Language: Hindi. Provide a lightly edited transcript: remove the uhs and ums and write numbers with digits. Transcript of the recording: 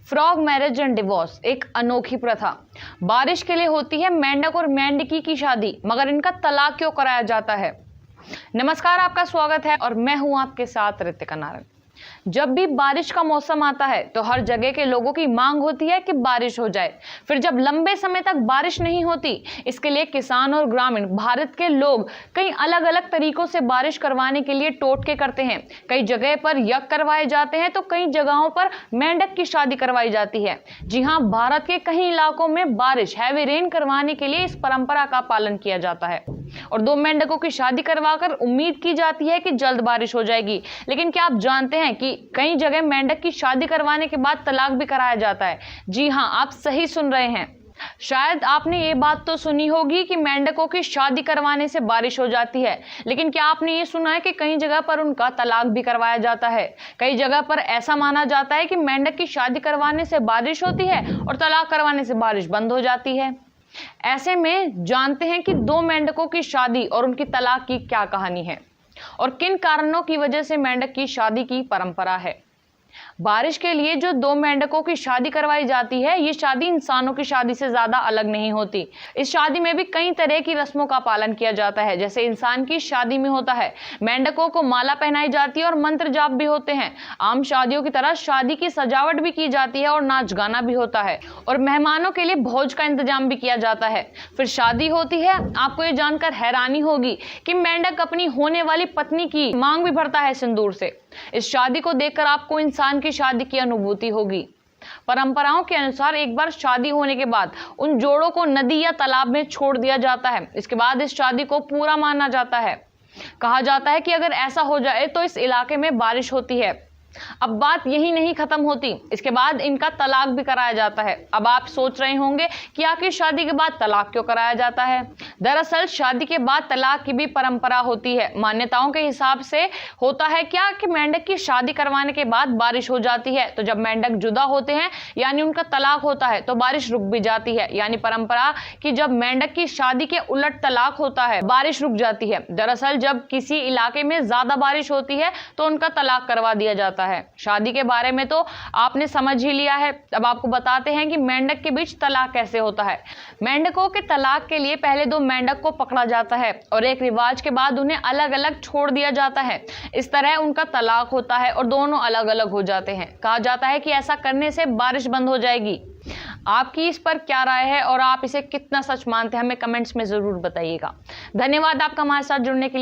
फ्रॉग मैरिज एंड डिवोर्स एक अनोखी प्रथा। बारिश के लिए होती है मेंढक और मेंढकी की शादी, मगर इनका तलाक क्यों कराया जाता है। नमस्कार, आपका स्वागत है और मैं हूं आपके साथ रितिका नारायण। जब भी बारिश का मौसम आता है तो हर जगह के लोगों की मांग होती है कि बारिश हो जाए। फिर जब लंबे समय तक बारिश नहीं होती, इसके लिए किसान और ग्रामीण भारत के लोग कई अलग अलग तरीकों से बारिश करवाने के लिए टोटके करते हैं। कई जगह पर यज्ञ करवाए जाते हैं तो कई जगहों पर मेंढक की शादी करवाई जाती है। जी हाँ, भारत के कई इलाकों में बारिश हैवी रेन करवाने के लिए इस परंपरा का पालन किया जाता है और दो मेंढकों की शादी करवाकर उम्मीद की जाती है कि जल्द बारिश हो जाएगी। लेकिन क्या आप जानते हैं कि कई जगह मेंढक की शादी करवाने के बाद तलाक भी कराया जाता है। जी हां, आप सही सुन रहे हैं। शायद आपने ये बात तो सुनी होगी कि मेंढकों की शादी करवाने से बारिश हो जाती है, लेकिन क्या आपने ये सुना है कि कई जगह पर उनका तलाक भी करवाया जाता है। कई जगह पर ऐसा माना जाता है कि मेंढक की शादी करवाने से बारिश होती है और तलाक करवाने से बारिश बंद हो जाती है। ऐसे में जानते हैं कि दो मेंढकों की शादी और उनकी तलाक की क्या कहानी है और किन कारणों की वजह से मेंढक की शादी की परंपरा है। बारिश के लिए जो दो मेंढकों की शादी करवाई जाती है, ये शादी इंसानों की शादी से ज्यादा अलग नहीं होती। इस शादी में भी कई तरह की रस्मों का पालन किया जाता है। जैसे इंसान की शादी में होता है, मेंढकों को माला पहनाई जाती है और मंत्र जाप भी होते हैं। आम शादियों की तरह शादी की सजावट भी की जाती है और नाच गाना भी होता है और मेहमानों के लिए भोज का इंतजाम भी किया जाता है। फिर शादी होती है। आपको ये जानकर हैरानी होगी कि मेंढक अपनी होने वाली पत्नी की मांग भी भरता है सिंदूर से। इस शादी को देखकर आपको इंसान की शादी की अनुभूति होगी। परंपराओं के अनुसार एक बार शादी होने के बाद उन जोड़ों को नदी या तालाब में छोड़ दिया जाता है। इसके बाद इस शादी को पूरा माना जाता है। कहा जाता है कि अगर ऐसा हो जाए तो इस इलाके में बारिश होती है। अब बात यही नहीं खत्म होती, इसके बाद इनका तलाक भी कराया जाता है। अब आप सोच रहे होंगे कि आखिर शादी के बाद तलाक क्यों कराया जाता है। दरअसल शादी के बाद तलाक की भी परंपरा होती है। मान्यताओं के हिसाब से होता है क्या कि मेंढक की शादी करवाने के बाद बारिश हो जाती है, तो जब मेंढक जुदा होते हैं यानी उनका तलाक होता है तो बारिश रुक भी जाती है। यानी परंपरा कि जब मेंढक की शादी के उलट तलाक होता है, बारिश रुक जाती है। दरअसल जब किसी इलाके में ज्यादा बारिश होती है तो उनका तलाक करवा दिया जाता है। शादी के बारे में तो आपने समझ ही लिया है। अब आपको बताते हैं कि मेंढक के बीच तलाक कैसे होता है। मेंढकों के तलाक के लिए पहले दो मेंढक को पकड़ा जाता है और एक रिवाज के बाद उन्हें अलग अलग छोड़ दिया जाता है। इस तरह उनका तलाक होता है और दोनों अलग अलग हो जाते हैं। कहा जाता है कि ऐसा करने से बारिश बंद हो जाएगी। आपकी इस पर क्या राय है और आप इसे कितना सच मानते हैं, हमें कमेंट्स में जरूर बताइएगा। धन्यवाद आपका हमारे साथ जुड़ने के लिए।